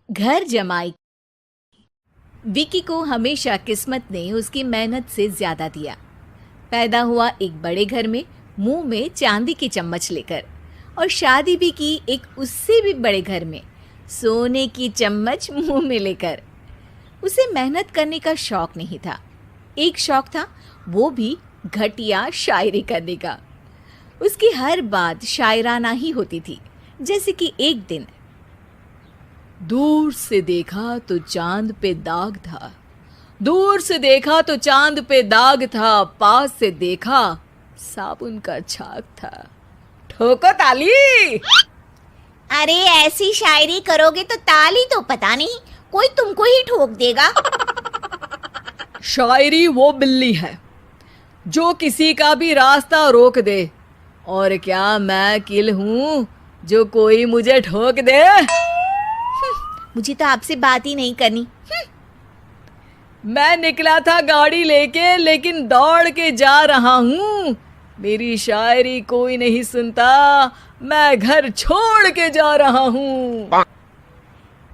घर जमाई। विकी को हमेशा किस्मत ने उसकी मेहनत से ज्यादा दिया। पैदा हुआ एक बड़े घर में, मुंह में चांदी की चम्मच लेकर, और शादी भी की एक उससे भी बड़े घर में, सोने की चम्मच मुंह में लेकर। उसे मेहनत करने का शौक नहीं था। एक शौक था, वो भी घटिया शायरी करने का। उसकी हर बात शायराना ही होती थी। जैसे कि एक दिन, दूर से देखा तो चांद पे दाग था, दूर से देखा तो चांद पे दाग था, पास से देखा साबुन का छाग था। ठोको ताली। अरे ऐसी शायरी करोगे तो ताली तो पता नहीं, कोई तुमको ही ठोक देगा। शायरी वो बिल्ली है जो किसी का भी रास्ता रोक दे, और क्या मैं किल हूं जो कोई मुझे ठोक दे। मुझे तो आपसे बात ही नहीं करनी। मैं निकला था गाड़ी लेके, लेकिन दौड़ के जा रहा हूँ। मेरी शायरी कोई नहीं सुनता, मैं घर छोड़ के जा रहा हूँ।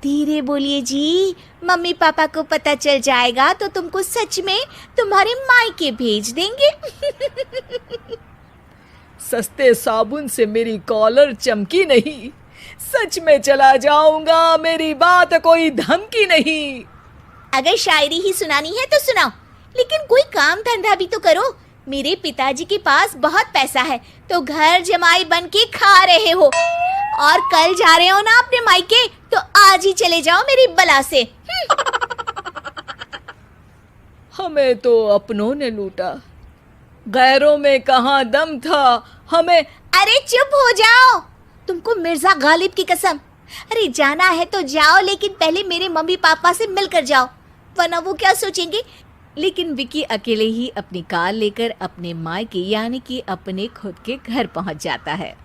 धीरे बोलिए जी, मम्मी पापा को पता चल जाएगा तो तुमको सच में तुम्हारे मायके भेज देंगे। सस्ते साबुन से मेरी कॉलर चमकी नहीं, सच में चला जाऊंगा, मेरी बात कोई धमकी नहीं। अगर शायरी ही सुनानी है तो सुनाओ, लेकिन कोई काम धंधा भी तो करो। मेरे पिताजी के पास बहुत पैसा है, तो घर जमाई बन के खा रहे हो, और कल जा रहे हो ना अपने मायके, तो आज ही चले जाओ मेरी बला से। हमें तो अपनों ने लूटा, गैरों में कहाँ दम था हमें। अरे चुप हो जाओ, तुमको मिर्जा गालिब की कसम। अरे जाना है तो जाओ, लेकिन पहले मेरे मम्मी पापा से मिलकर जाओ, वरना वो क्या सोचेंगे। लेकिन विकी अकेले ही अपनी कार लेकर अपने मायके यानी कि अपने खुद के घर पहुंच जाता है।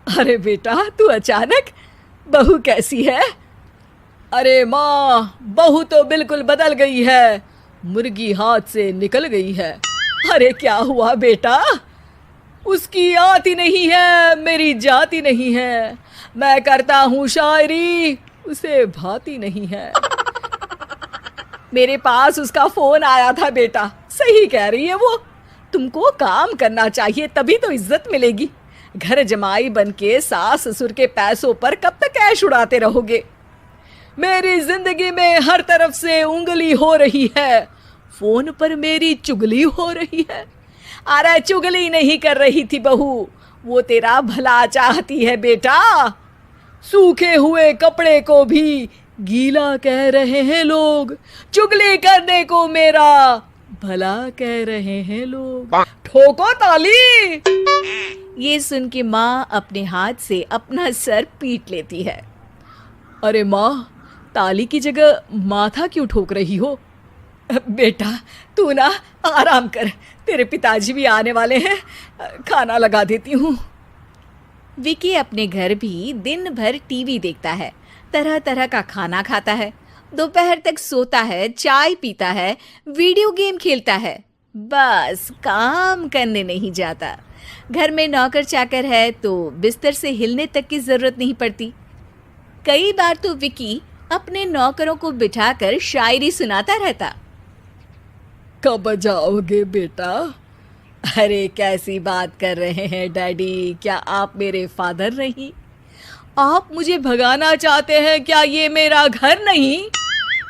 अरे बेटा, तू अचानक, बहू कैसी है? अरे माँ, बहू तो बिल्कुल बदल गई है, मुर्गी हाथ से निकल गई है। अरे क्या हुआ बेटा? उसकी आती नहीं है, मेरी जाती नहीं है। मैं करता हूँ शायरी, उसे भाती नहीं है। मेरे पास उसका फोन आया था बेटा, सही कह रही है वो। तुमको काम करना चाहिए, तभी तो इज्जत मिलेगी। घर जमाई बनके सास ससुर के पैसों पर कब तक ऐश उड़ाते रहोगे? मेरी जिंदगी में हर तरफ से उंगली हो रही है, फोन पर मेरी चुगली हो रही है। अरे चुगली नहीं कर रही थी बहू, वो तेरा भला चाहती है बेटा। सूखे हुए कपड़े को भी गीला कह रहे हैं लोग, चुगली करने को मेरा भला कह रहे हैं लोग। ठोको ताली। ये सुन के माँ अपने हाथ से अपना सर पीट लेती है। अरे माँ, ताली की जगह माथा क्यों ठोक रही हो? बेटा तू ना आराम कर, तेरे पिताजी भी आने वाले हैं, खाना लगा देती हूँ। विकी अपने घर भी दिन भर टीवी देखता है, तरह तरह का खाना खाता है, दोपहर तक सोता है, चाय पीता है, वीडियो गेम खेलता है, बस काम करने नहीं जाता। घर में नौकर चाकर है तो बिस्तर से हिलने तक की जरूरत नहीं पड़ती। कई बार तो विकी अपने नौकरों को बिठाकर शायरी सुनाता रहता। कब जाओगे बेटा? अरे कैसी बात कर रहे हैं डैडी, क्या आप मेरे फादर नहीं? आप मुझे भगाना चाहते हैं क्या? ये मेरा घर नहीं।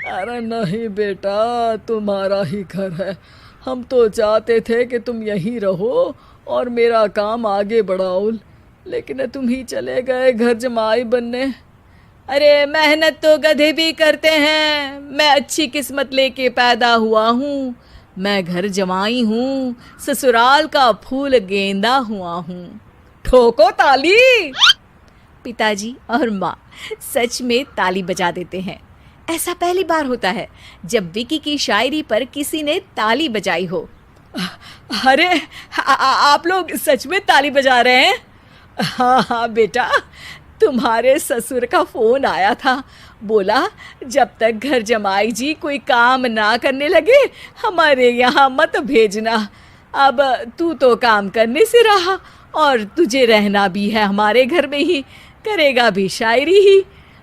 अरे नहीं बेटा, तुम्हारा ही घर है। हम तो चाहते थे कि तुम यहीं रहो और मेरा काम आगे बढ़ाओ, लेकिन तुम ही चले गए घर जमाई बनने। अरे मेहनत तो गधे भी करते हैं, मैं अच्छी किस्मत लेके पैदा हुआ हूँ, मैं घर जमाई हूँ, ससुराल का फूल गेंदा हुआ हूँ। ठोको ताली। पिताजी और माँ सच में ताली बजा देते हैं। ऐसा पहली बार होता है जब विकी की शायरी पर किसी ने ताली बजाई हो। अरे आप लोग सच में ताली बजा रहे हैं? हाँ हाँ बेटा, तुम्हारे ससुर का फोन आया था, बोला जब तक घर जमाई जी कोई काम ना करने लगे हमारे यहाँ मत भेजना। अब तू तो काम करने से रहा और तुझे रहना भी है हमारे घर में ही, करेगा भी शायरी ही।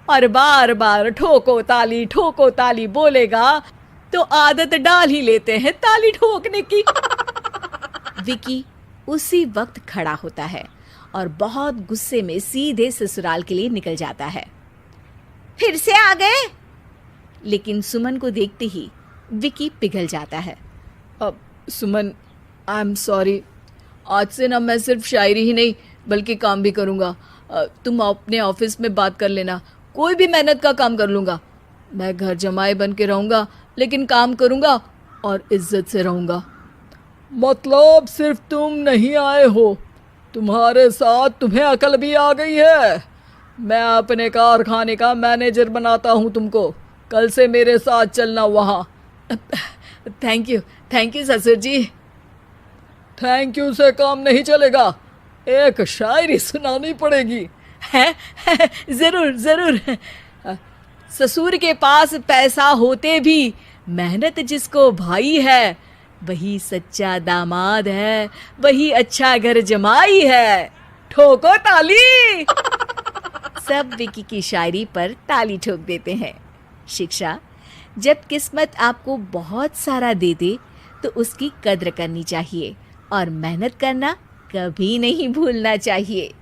और बार बार ठोको ताली बोलेगा तो आदत डाल ही लेते हैं ताली ठोकने की। विकी उसी वक्त खड़ा होता है और बहुत गुस्से में सीधे ससुराल के लिए निकल जाता है। फिर से आ गए? लेकिन सुमन को देखते ही विकी पिघल जाता है। अब सुमन, आई एम सॉरी, आज से ना मैं सिर्फ शायरी ही नहीं बल्कि काम भी करूँगा। तुम अपने ऑफिस में बात कर लेना, कोई भी मेहनत का काम कर लूँगा। मैं घर जमाई बन के रहूँगा लेकिन काम करूँगा और इज्जत से रहूँगा। मतलब सिर्फ तुम नहीं आए हो, तुम्हारे साथ तुम्हें अकल भी आ गई है। मैं अपने कारखाने का मैनेजर बनाता हूँ तुमको, कल से मेरे साथ चलना वहाँ। थैंक यू ससुर जी। थैंक यू से काम नहीं चलेगा, एक शायरी सुनानी पड़ेगी। है? जरूर। ससुर के पास पैसा होते भी मेहनत जिसको भाई है, वही सच्चा दामाद है, वही अच्छा घर जमाई है। ठोको ताली। सब विकी की शायरी पर ताली ठोक देते हैं। शिक्षा: जब किस्मत आपको बहुत सारा दे दे तो उसकी कद्र करनी चाहिए और मेहनत करना कभी नहीं भूलना चाहिए।